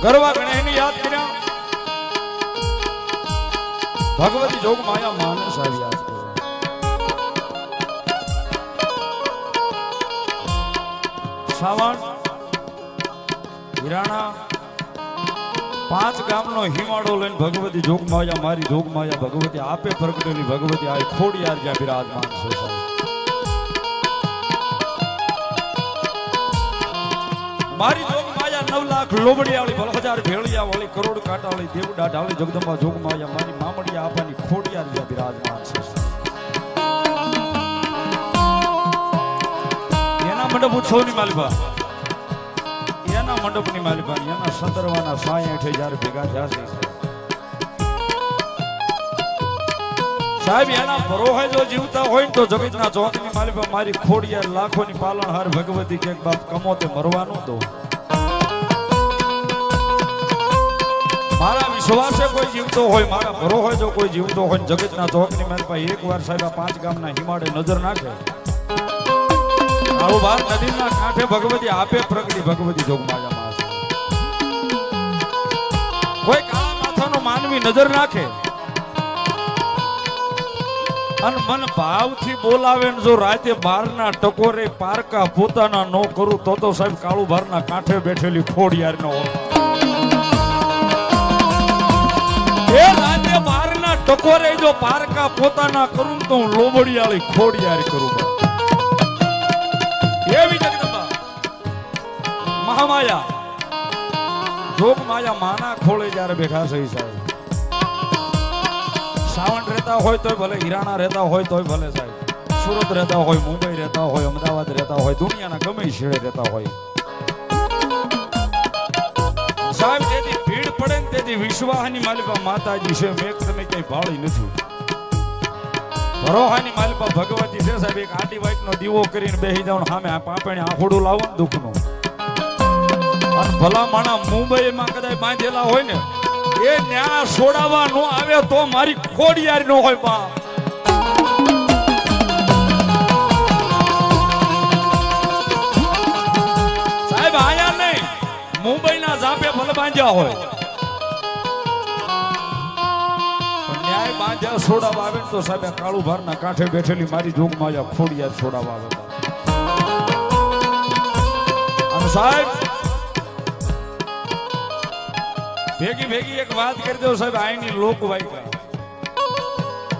ગરવા ગણેશને યાદ કર્યા, ભગવતી જોગ માયા માને સાહેબ યાદ કર્યા. શ્રાવણ હિરાણા 5 ગામનો હિમાડો લઈને ભગવતી જોગ માયા મારી જોગ માયા ભગવતી આપે પ્રગટેલી ભગવતી આ ખોડિયાર જ્યાં બિરાજમાન છે સાહેબ. મારી જોગ માયા 9 લાખ લોબડિયાળી 10,000 ભેળિયા વાળી કરોડ કાંટાવાળી દેવડા ઢાળી જગદંબા જોગ માયા મારી મામડિયા આપાની ખોડિયાર જ્યાં બિરાજમાન છે. એના મંડપ ઉત્સવની માલિકા, એના મંડપની માલિકા, એના સંદર્ભના સાય હેઠે જ્યારે ભેગા થયા છે સાહેબ, એના ભરોહે જો જીવતા હોય ને તો જગતના ચોકની માલિકા મારી ખોડિયાર લાખોની પાલનહાર ભગવતી કે બાપ કમોતે મરવાનું તો મારા વિશ્વાસે કોઈ જીવતો હોય, મારા ભરોહે જો કોઈ જીવતો હોય જગતના ચોકની માલિકા એકવાર સાહેબ આ 5 ગામના હિમાડે નજર નાખે, આવું બાર નદીના કાંઠે ભગવતી આપે પ્રગટી ભગવતી જોગ માયામાં છે. કોઈ કાળા માથાનો માનવી નજર નાખે અને મન ભાવથી બોલાવે ને જો રાતે 12ના ટકોરે પારકા પોતાના નો કરું તો સાહેબ કાળુ ભારના કાંઠે બેઠેલી ખોડિયાર નો એ રાતે 12ના ટકોરે જો પારકા પોતાના કરું તો હું લોબડિયાળી ખોડિયાર કરું. એવી જગદંબા મહામાયા જોગ માયા માના ખોળે જ્યારે બેઠા છે સાહેબ, સાવણ રહેતા હોય તોય ભલે, હિરાણા રહેતા હોય તોય ભલે સાહેબ, સુરત રહેતા હોય, મુંબઈ રહેતા હોય, અમદાવાદ રહેતા હોય, દુનિયાના ગમે છેડે રહેતા હોય સાહેબ, તેથી ભીડ પડે ને તેથી વિશ્વાસની માલિકા માતાજી છે, મેઘ તમે કઈ ભાળી નથી. ભરોહાની માલિકા ભગવતી છે સાહેબ, એક આડી વાઈટ નો દીવો કરીને બેહી જાવ સામે પાપણી આંખોડું લાવો ને દુઃખનું. અને ભલા માણા મુંબઈમાં કદાચ બાંધેલા હોય ને એ ન્યા છોડાવવા નો આવે તો મારી ખોડિયાર નો હોય બાપ. સાહેબ આયા નહીં, મુંબઈના જાપે ભલે બાંધ્યા હોય ન્યાય બાંધ્યા છોડાવવા આવે તો સાહેબ કાળુ ભારના કાંઠે બેઠેલી મારી જોગ માયા ખોડિયાર છોડાવવા આવે. અને સાહેબ ભેગી એક વાત કરી દો સાહેબ, આઈની લોકવાયકા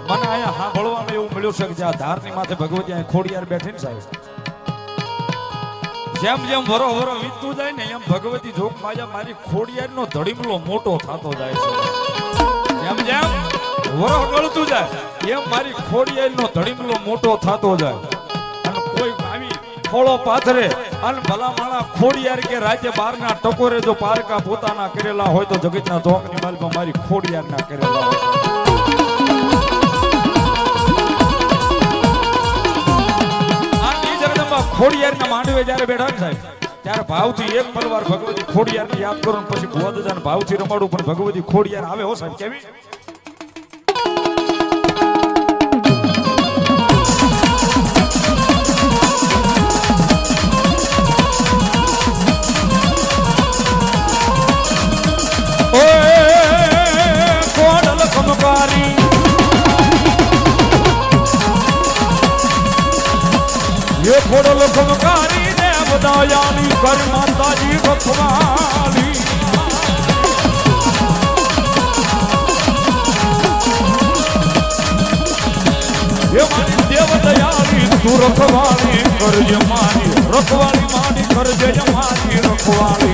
મને અહીંયા સાંભળવામાં એવું મળ્યું છે કે જ્યાં ધારની માથે ભગવતી અહીં ખોડિયાર બેઠી ને સાહેબ, જેમ જેમ વરો વીતતું જાય ને એમ ભગવતી જોગ માયા મારી ખોડિયારનો ધડીમલો મોટો થતો જાય છે. જેમ જેમ વરો ગળતું જાય એમ મારી ખોડિયારનો ધડીમલો મોટો થતો જાય. અને કોઈ આવી ખોળો પાથરે અને ભલા માણા ખોડિયાર કે રાતે 12ના ટકોરે જો પારકા પોતાના કરેલા હોય તો જગતના ચોકની માલમાં મારી ખોડિયારના કરેલા હોય. ખોડિયારના માંડવે જ્યારે બેઠા સાહેબ ત્યારે ભાવથી એક પલવાર ભગવતી ખોડિયારને યાદ કરો પછી ભુવાદાદાને ભાવથી રમાડું પણ ભગવતી ખોડિયાર આવે હો સાહેબ. કેવી કોડલ કમકારી ये खोड़ो लखमकारी ने बतायाली कर माताजी रखवाली ये मारी देव दयाली तू रखवाली करजे मारी रखवाली मारी करजे मारी रखवाली.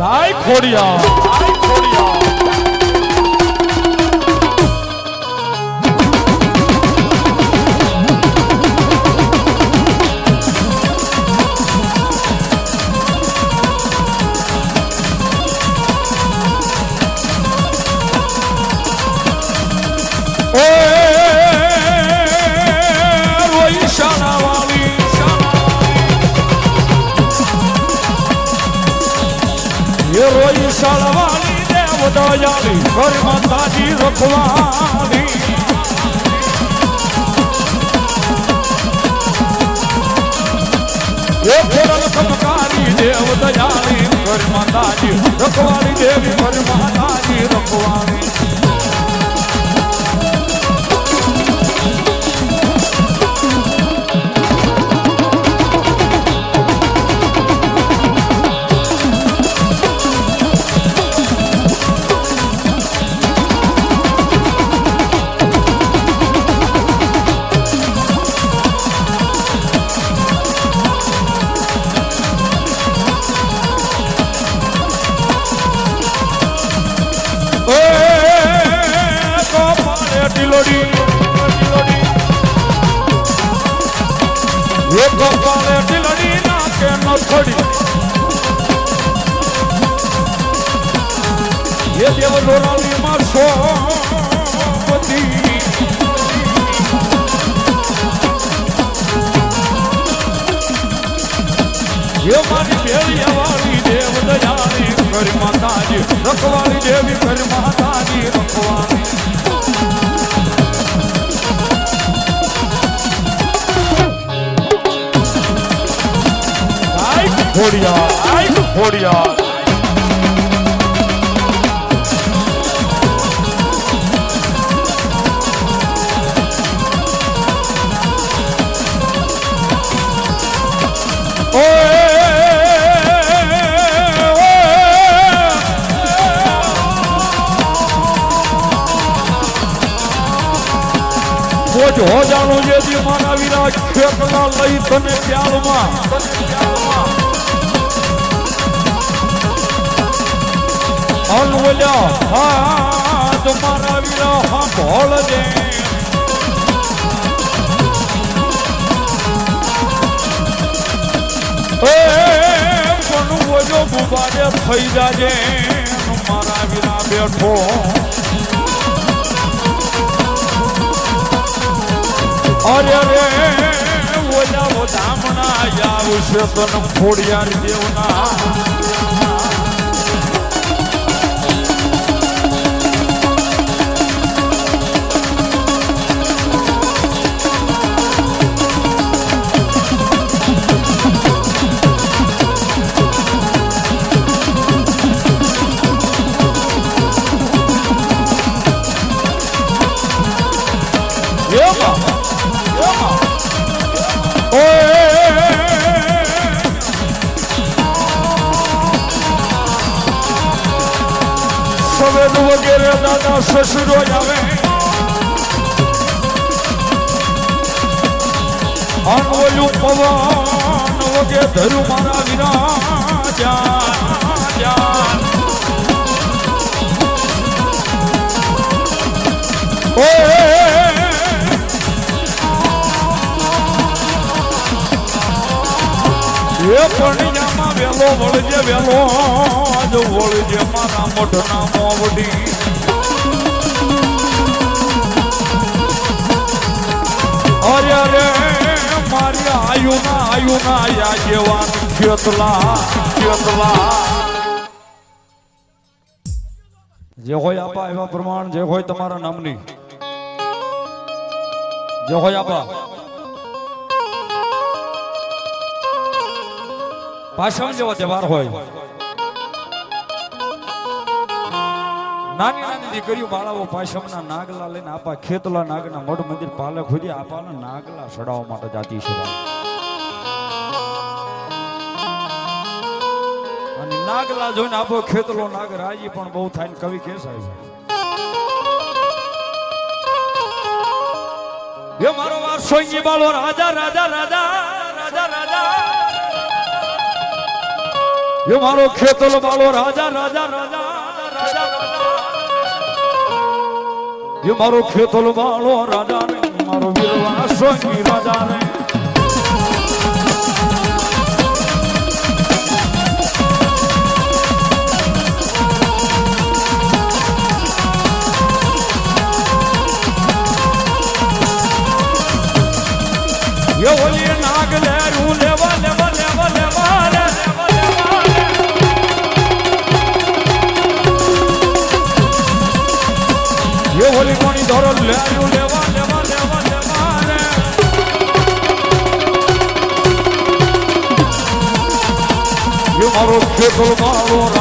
दाई खोड़िया રોઈ શાળવાલી દેવ દયાલી ઘર માતાજી રખવાલી દેવ દયાળી કર માતાજી રખવાળી દેવી કર માતાજી રખવાળી દેવ દોરાલી માં સોપતી એ મારી ભેળિયા વાળી દેવ દયાળી કર માતાજી રખવાળી દેવી કર માતાજી રખવાળી ઘોડિયા હો જાણું જે દી મારા વીરા ખેતલા લઈ તને પ્યાલમાં અનવલ્યા હાથ મારા વીરા હા ભોળ દે પણ ઓજો ગુબારે થઈ જાજે મારા વીરા બેઠો અરે રે ઓલા ધામણા આવશે તન ખોડિયાર દેવના સવેદ વગેરે દાદા સસુરો આવે અનવયું પવન વગે ધરુ મારા વિરાજા એ પણિયામાં વેલો વળજે વેલો આજ વળજે મારા મોઢના મોવડી અરે રે મારી આયુના યાજેવાન ખેતલા જે હોય આપા એવા પ્રમાણ જે હોય તમારા નામની જે હોય આપા પાછળ જેવો તહેવાર હોય નાની નાની દીકરીઓ બાળાઓ પાછળના નાગલા લઈને આપા ખેતલા નાગના મઢ મંદિર પાલે ખોદી આપાના નાગલા સડાવવા માટે જાતી છે અને નાગલા જોઈને આપો ખેતલો નાગ રાજી પણ બહુ થાય કવિ કે સાહેબ એ મારો વારસોઈ બાળો રાજા રાજા રાજા રાજા રાજા ये मारो खेतल बालो राजा राजा राजा राजा ये मारो खेतल बालो राजा ने मारो वीरवा सोई राजा ने ये बोलिए नाग ले रू लेवा लेवा लेवा लेवा ये होली कोनी धोरो लेवा लेवा लेवा लेवा रे સુલગાડો